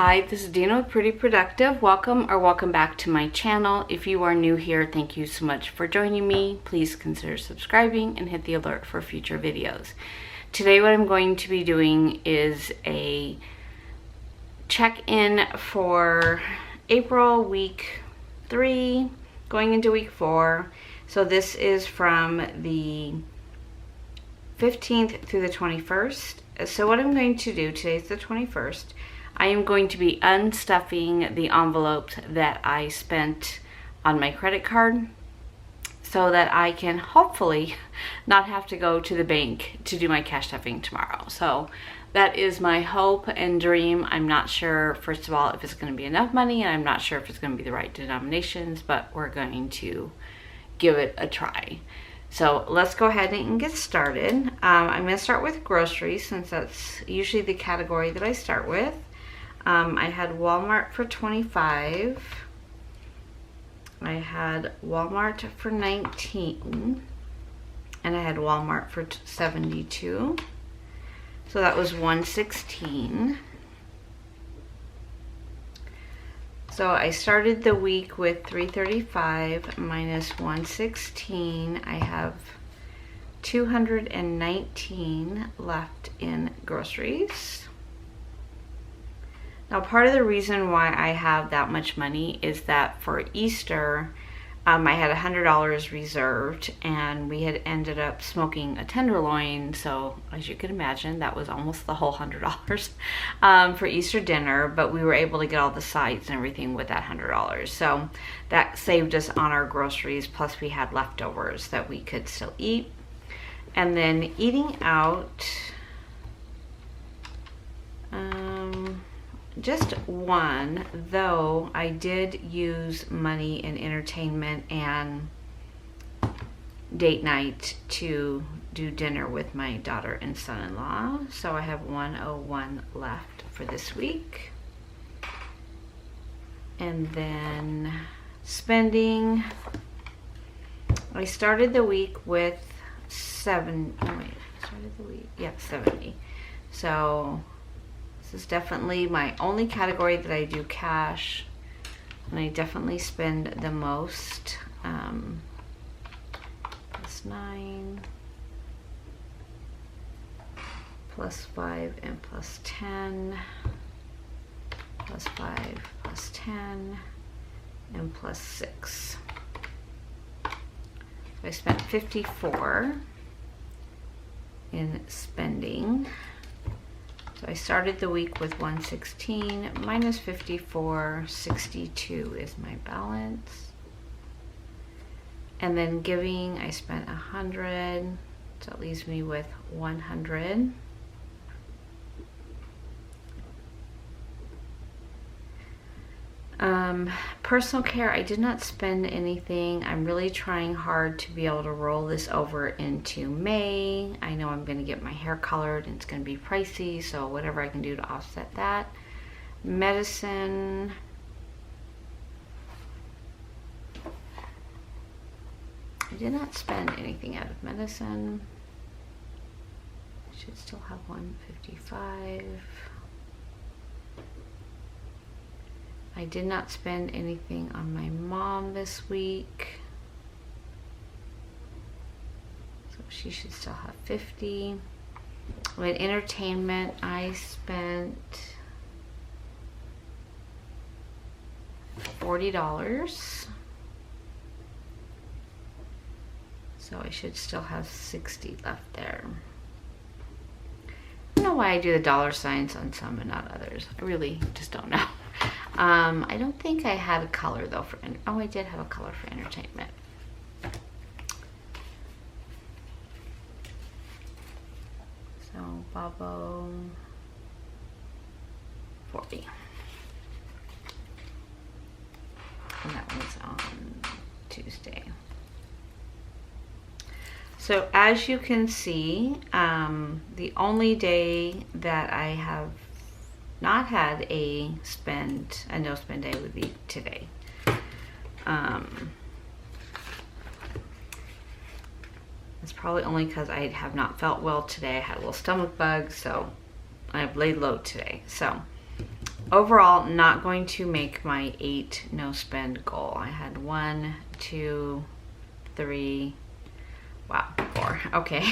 Hi, this is Dina with Pretty Productive. Welcome back to my channel. If you are new here, thank you so much for joining me. Please consider subscribing and hit the alert for future videos. Today what I'm going to be doing is a check-in for April week 3, going into week 4. So this is from the 15th through the 21st. So what I'm going to do, today's the 21st, I am going to be unstuffing the envelopes that I spent on my credit card so that I can hopefully not have to go to the bank to do my cash stuffing tomorrow. So that is my hope and dream. I'm not sure, first of all, if it's going to be enough money, and I'm not sure if it's going to be the right denominations, but we're going to give it a try. So let's go ahead and get started. I'm going to start with groceries since that's usually the category that I start with. I had Walmart for $25. I had Walmart for $19. And I had Walmart for $72. So that was $116. So I started the week with $335 minus $116. I have $219 left in groceries. Now, part of the reason why I have that much money is that for Easter, I had $100 reserved, and we had ended up smoking a tenderloin. So as you can imagine, that was almost the whole $100 for Easter dinner, but we were able to get all the sides and everything with that $100. So that saved us on our groceries, plus we had leftovers that we could still eat. And then eating out, just one, though I did use money in entertainment and date night to do dinner with my daughter and son-in-law. So I have $101 left for this week. And then spending, I started the week with 70. So this is definitely my only category that I do cash, and I definitely spend the most. Plus 9, plus 5, and plus 10, plus 5, plus 10, and plus 6. So I spent $54 in spending. So I started the week with $116 minus $54, $62 is my balance. And then giving, I spent $100, so it leaves me with $100. Personal care, I did not spend anything. I'm really trying hard to be able to roll this over into May. I know I'm going to get my hair colored and it's going to be pricey, so whatever I can do to offset that. Medicine, I did not spend anything out of medicine. I should still have $155. I did not spend anything on my mom this week, so she should still have $50. With entertainment, I spent $40, so I should still have $60 left there. I don't know why I do the dollar signs on some and not others. I really just don't know. I don't think I had a color though for, oh, I did have a color for entertainment. So Bobo, 40. And that was on Tuesday. So as you can see, the only day that I have not had a no spend day would be today. It's probably only because I have not felt well today. I had a little stomach bug, so I've laid low today. So overall not going to make my 8 no spend goal. I had 1, 2, 3, wow, 4. Okay.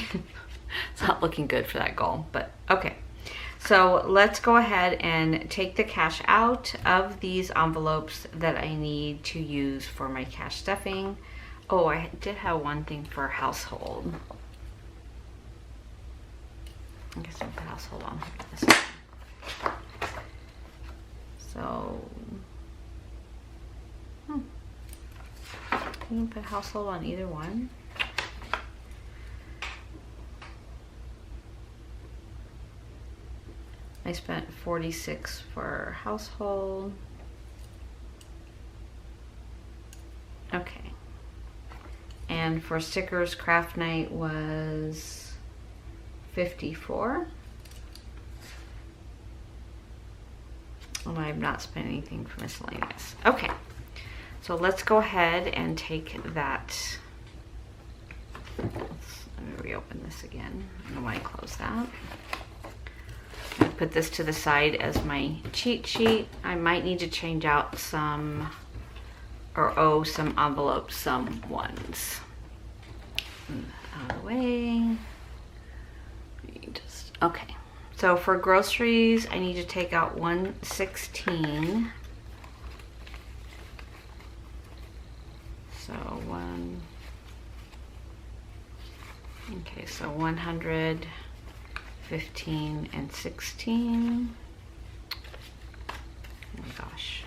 It's not looking good for that goal, but okay. So let's go ahead and take the cash out of these envelopes that I need to use for my cash stuffing. Oh, I did have one thing for household. I guess I'll put household on this one. So, can you put household on either one? I spent 46 for household. Okay. And for stickers, craft night was 54. And I have not spent anything for miscellaneous. Okay. So let's go ahead and take that. Let me reopen this again. I don't know why I closed that. I put this to the side as my cheat sheet. I might need to change out some, or some envelopes, some ones. Out of the way. Okay. So for groceries, I need to take out 116. So okay, so 100. 15 and 16. Oh my gosh.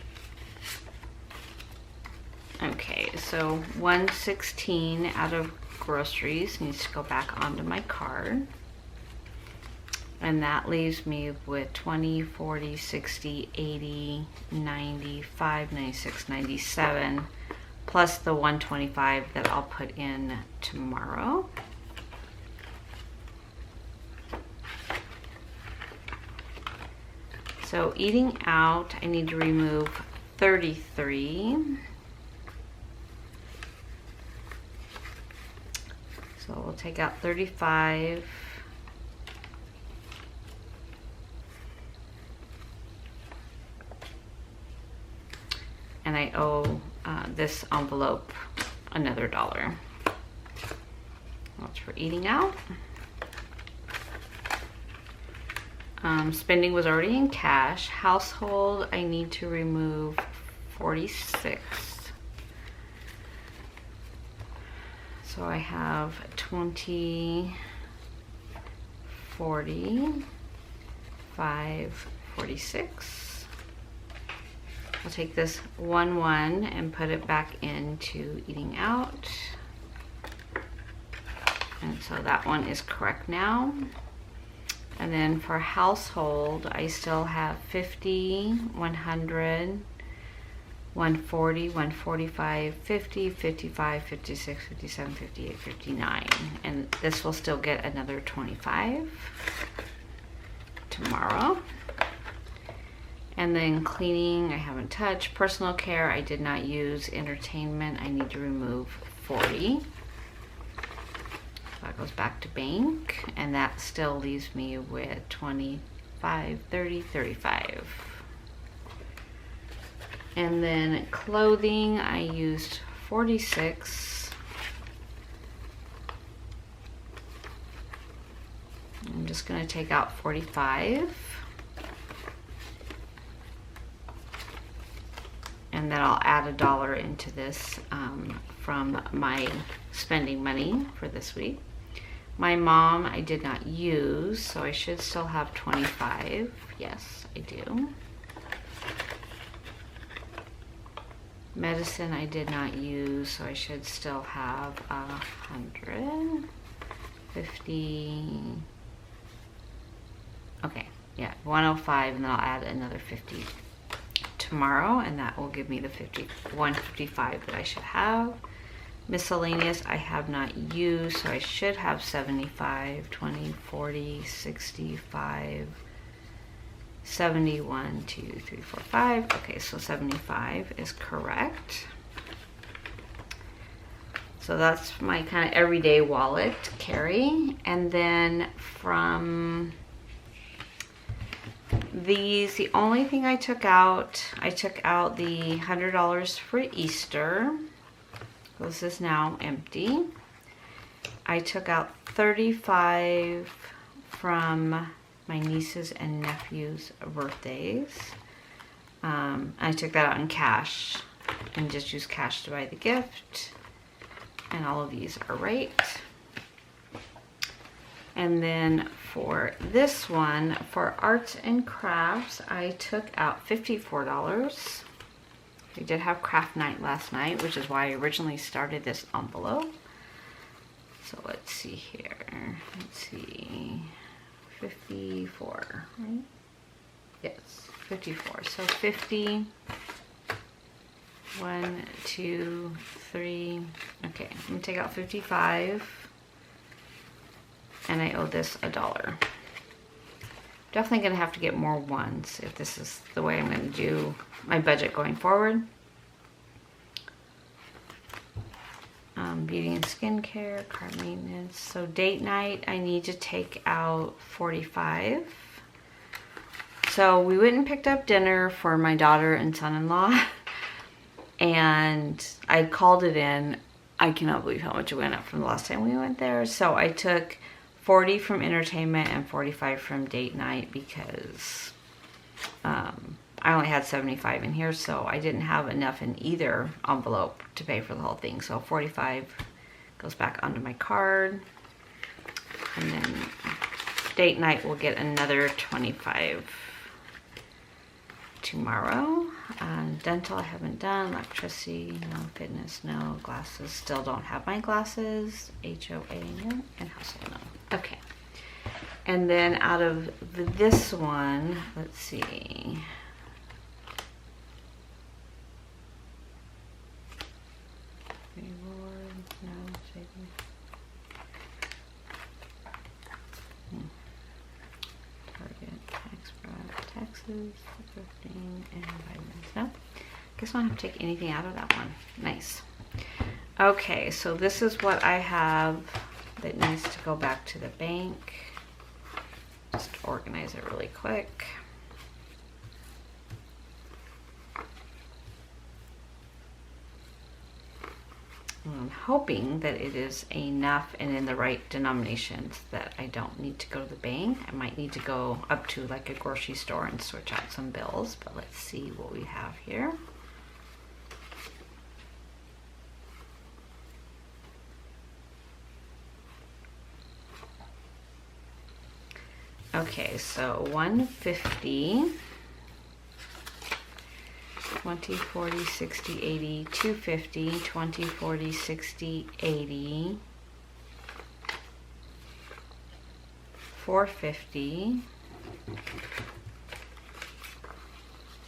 Okay, so 116 out of groceries needs to go back onto my card. And that leaves me with 20, 40, 60, 80, 95, 96, 97, plus the 125 that I'll put in tomorrow. So eating out, I need to remove 33. So we'll take out 35. And I owe this envelope another $1. That's for eating out. Spending was already in cash. Household, I need to remove 46. So I have 20, 40, 5, 46. I'll take this 1, 1 and put it back into eating out. And so that one is correct now. And then for household, I still have 50, 100, 140, 145, 50, 55, 56, 57, 58, 59. And this will still get another 25 tomorrow. And then cleaning, I haven't touched. Personal care, I did not use. Entertainment, I need to remove 40. That goes back to bank, and that still leaves me with 25, 30, 35. And then clothing, I used 46. I'm just going to take out 45. And then I'll add $1 into this from my spending money for this week. My mom, I did not use, so I should still have 25. Yes, I do. Medicine, I did not use, so I should still have 100, 50. Okay, yeah, 105, and then I'll add another 50 tomorrow, and that will give me the 155 that I should have. Miscellaneous, I have not used, so I should have 75, 20, 40, 65, 71, 2, 3, 4, 5. Okay, so 75 is correct. So that's my kind of everyday wallet carry. And then from the only thing I took out the $100 for Easter. This is now empty. I took out $35 from my nieces and nephews' birthdays. I took that out in cash and just used cash to buy the gift. And all of these are right. And then for this one, for arts and crafts, I took out $54. We did have craft night last night, which is why I originally started this envelope. So let's see here. Let's see. 54, right? Yes, 54. So 50. 1, 2, 3. Okay, I'm gonna take out 55. And I owe this $1. Definitely gonna have to get more ones if this is the way I'm gonna do my budget going forward. Beauty and skincare, car maintenance. So date night, I need to take out 45. So we went and picked up dinner for my daughter and son-in-law. And I called it in. I cannot believe how much it went up from the last time we went there. So I took 40 from entertainment and 45 from date night because I only had 75 in here, so I didn't have enough in either envelope to pay for the whole thing. So 45 goes back onto my card. And then date night will get another 25 tomorrow. Dental I haven't done, electricity, no, fitness, no, glasses, still don't have my glasses, HOA, no, and household, no. Okay. And then out of this one, let's see. Reward, no, saving. Target, tax prep, taxes, 15, and vitamins. No, guess I don't have to take anything out of that one. Nice. Okay, so this is what I have that needs to go back to the bank. Just organize it really quick. I'm hoping that it is enough and in the right denominations that I don't need to go to the bank. I might need to go up to like a grocery store and switch out some bills, but let's see what we have here. Okay, so 150, 20, 40, 60, 80, 250, 20, 40, 60, 80, 450,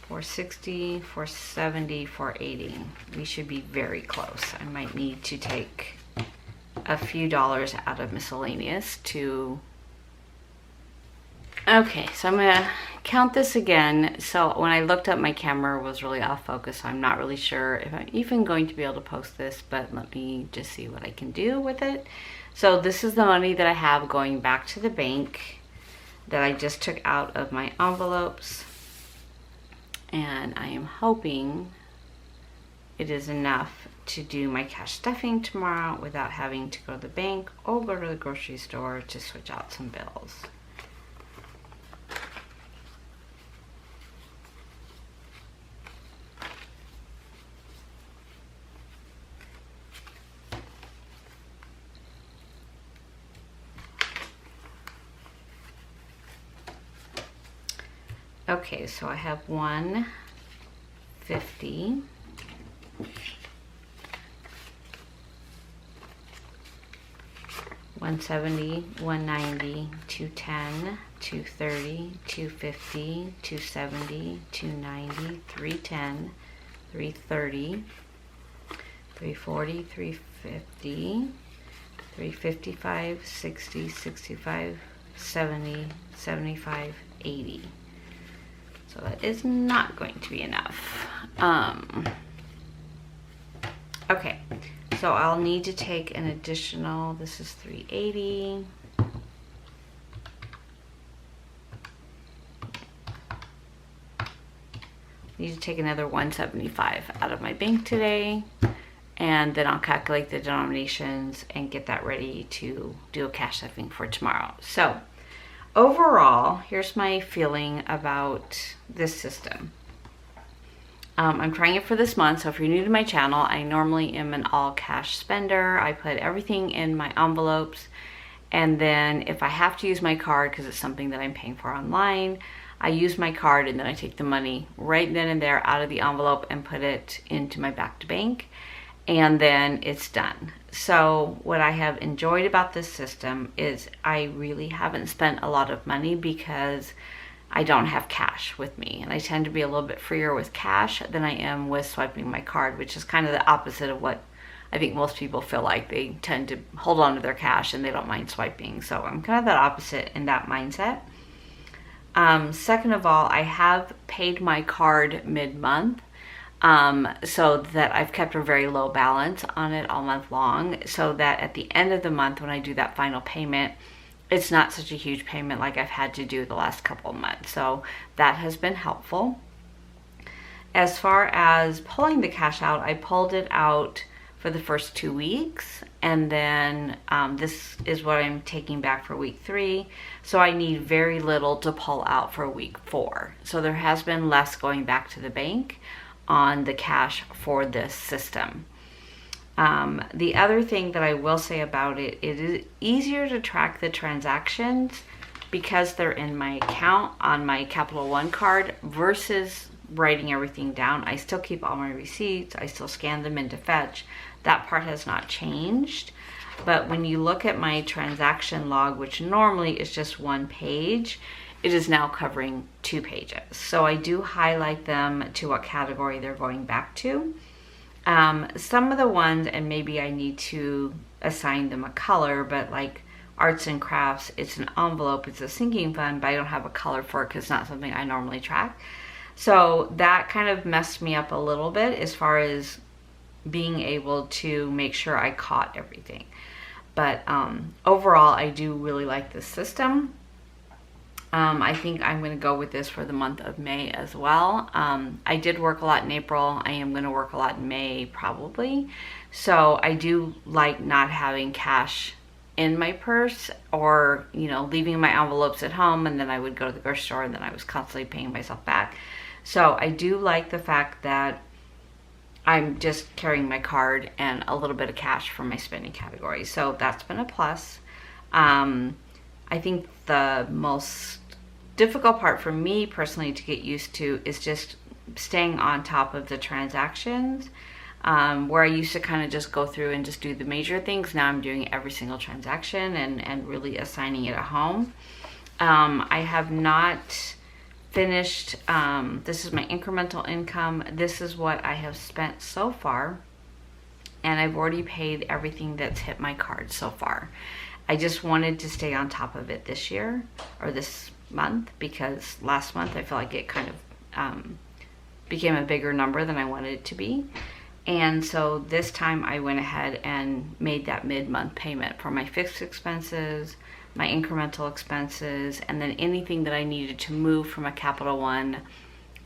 460, 470, 480. We should be very close. I might need to take a few dollars out of miscellaneous to... Okay, so I'm gonna count this again. So when I looked up, my camera was really off focus, so I'm not really sure if I'm even going to be able to post this, but let me just see what I can do with it. So this is the money that I have going back to the bank that I just took out of my envelopes, and I am hoping it is enough to do my cash stuffing tomorrow without having to go to the bank or go to the grocery store to switch out some bills. Okay, so I have 150, 170, 190, 210, 230, 250, 270, 290, 310, 330, 340, 350, 355, 60, 65, 70, 75, 80. So that is not going to be enough. Okay, so I'll need to take an additional, this is 380. need to take another $175 out of my bank today, and then I'll calculate the denominations and get that ready to do a cash stuffing for tomorrow. So overall, here's my feeling about this system. I'm trying it for this month, so if you're new to my channel, I normally am an all cash spender. I put everything in my envelopes, and then if I have to use my card because it's something that I'm paying for online, I use my card and then I take the money right then and there out of the envelope and put it into my back to bank, and then it's done. So what I have enjoyed about this system is I really haven't spent a lot of money because I don't have cash with me, and I tend to be a little bit freer with cash than I am with swiping my card, which is kind of the opposite of what I think most people feel like. They tend to hold on to their cash and they don't mind swiping. So I'm kind of that opposite in that mindset. Second of all, I have paid my card mid-month, so that I've kept a very low balance on it all month long, so that at the end of the month when I do that final payment, it's not such a huge payment like I've had to do the last couple of months. So that has been helpful. As far as pulling the cash out, I pulled it out for the first 2 weeks, and then this is what I'm taking back for week 3. So I need very little to pull out for week 4. So there has been less going back to the bank on the cash for this system. The other thing that I will say about it, it is easier to track the transactions because they're in my account on my Capital One card versus writing everything down. I still keep all my receipts. I still scan them into Fetch. That part has not changed. But when you look at my transaction log, which normally is just 1 page, it is now covering 2 pages. So I do highlight them to what category they're going back to. Some of the ones, and maybe I need to assign them a color, but like arts and crafts, it's an envelope, it's a sinking fund, but I don't have a color for it because it's not something I normally track. So that kind of messed me up a little bit as far as being able to make sure I caught everything. But overall, I do really like this system. I think I'm going to go with this for the month of May as well. I did work a lot in April. I am going to work a lot in May probably. So I do like not having cash in my purse, or, you know, leaving my envelopes at home, and then I would go to the grocery store and then I was constantly paying myself back. So I do like the fact that I'm just carrying my card and a little bit of cash for my spending category. So that's been a plus. I think the most difficult part for me personally to get used to is just staying on top of the transactions. Where I used to kind of just go through and just do the major things, now I'm doing every single transaction and really assigning it at home. I have not finished, this is my incremental income. This is what I have spent so far, and I've already paid everything that's hit my card so far. I just wanted to stay on top of it this year, or this month, because last month I feel like it kind of became a bigger number than I wanted it to be. And so this time I went ahead and made that mid-month payment for my fixed expenses, my incremental expenses, and then anything that I needed to move from a Capital One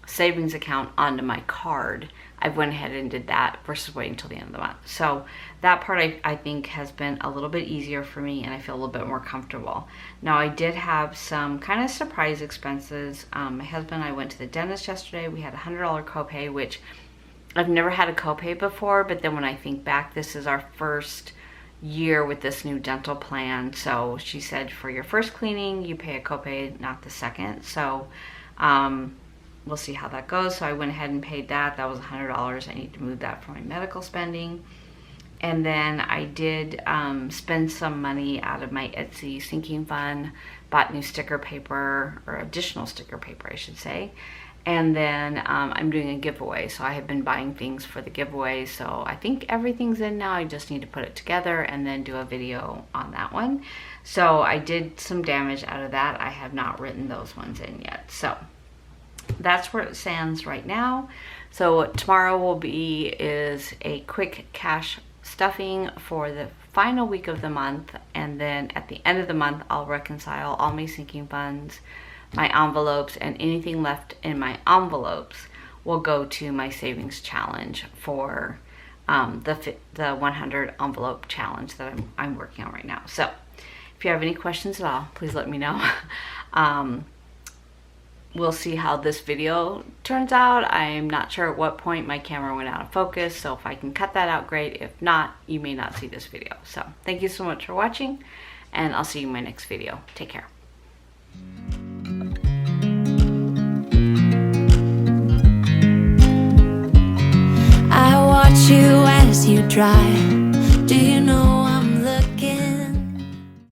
savings account onto my card. I went ahead and did that versus waiting until the end of the month. So that part I think has been a little bit easier for me, and I feel a little bit more comfortable. Now I did have some kind of surprise expenses. My husband and I went to the dentist yesterday. We had a $100 copay, which I've never had a copay before, but then when I think back, this is our first year with this new dental plan. So she said for your first cleaning, you pay a copay, not the second. So we'll see how that goes. So I went ahead and paid that. That was $100. I need to move that for my medical spending. And then I did spend some money out of my Etsy sinking fund, bought new sticker paper, or additional sticker paper, I should say. And then I'm doing a giveaway. So I have been buying things for the giveaway. So I think everything's in now. I just need to put it together and then do a video on that one. So I did some damage out of that. I have not written those ones in yet. So that's where it stands right now. So what tomorrow will be is a quick cash stuffing for the final week of the month, and then at the end of the month I'll reconcile all my sinking funds, my envelopes, and anything left in my envelopes will go to my savings challenge for the 100 envelope challenge that I'm working on right now. So if you have any questions at all, please let me know. We'll see how this video turns out. I'm not sure at what point my camera went out of focus, so if I can cut that out, great. If not, you may not see this video. So thank you so much for watching, and I'll see you in my next video. Take care. I watch you as you drive. Do you know